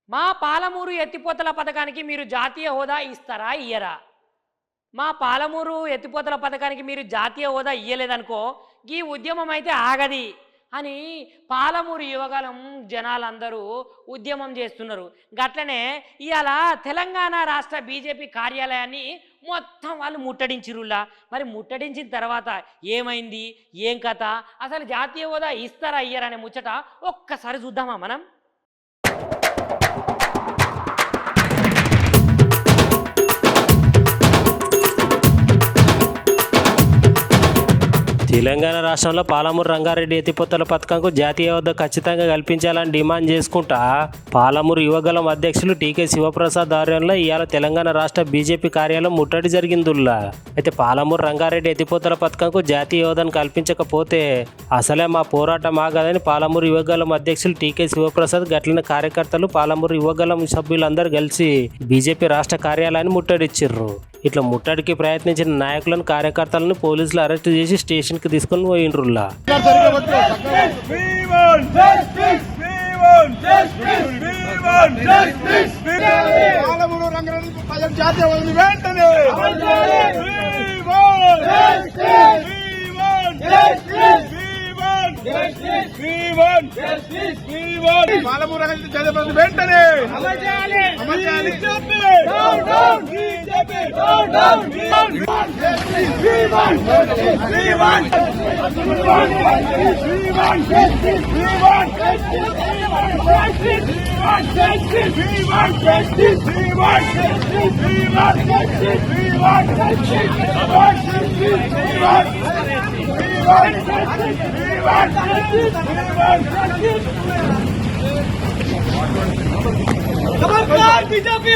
మా పాలమూరు ఎత్తిపోతల పథకానికి మీరు జాతీయ హోదా ఇస్తారా ఇయ్యరా? మా పాలమూరు ఎత్తిపోతల పథకానికి మీరు జాతీయ హోదా ఇయ్యలేదనుకో ఈ ఉద్యమం అయితే ఆగది అని పాలమూరు యువగలం జనాలందరూ ఉద్యమం చేస్తున్నారు. గట్లనే ఇవాళ తెలంగాణ రాష్ట్ర బీజేపీ కార్యాలయాన్ని మొత్తం వాళ్ళు ముట్టడించిరులా. మరి ముట్టడించిన తర్వాత ఏమైంది, ఏం కథ, అసలు జాతీయ హోదా ఇస్తారా ఇయ్యరా అనే ముచ్చట ఒక్కసారి చూద్దామా మనం. తెలంగాణ రాష్ట్రంలో పాలమూరు రంగారెడ్డి ఎత్తిపోతల పథకంకు జాతీయ హోదా ఖచ్చితంగా కల్పించాలని డిమాండ్ చేసుకుంటా పాలమూరు యువగలం అధ్యక్షులు టీకే శివప్రసాద్ ఆధ్వర్యంలో ఇవాళ తెలంగాణ రాష్ట్ర బీజేపీ కార్యాలయం ముట్టడి జరిగిందిలా. అయితే పాలమూరు రంగారెడ్డి ఎత్తిపోతల పథకంకు జాతీయ హోదాను కల్పించకపోతే అసలే మా పోరాటం ఆగదని పాలమూరు యువగలం అధ్యక్షులు టీకే శివప్రసాద్ గట్లిన కార్యకర్తలు పాలమూరు యువగలం సభ్యులందరూ కలిసి బీజేపీ రాష్ట్ర కార్యాలయాన్ని ముట్టడిచ్చిర్రు. ఇట్లా ముట్టడికి ప్రయత్నించిన నాయకులను కార్యకర్తలను పోలీసులు అరెస్ట్ చేసి స్టేషన్ కి తీసుకొని పోయిండ్రులా. పాలమూరు వెంటనే बीजेपी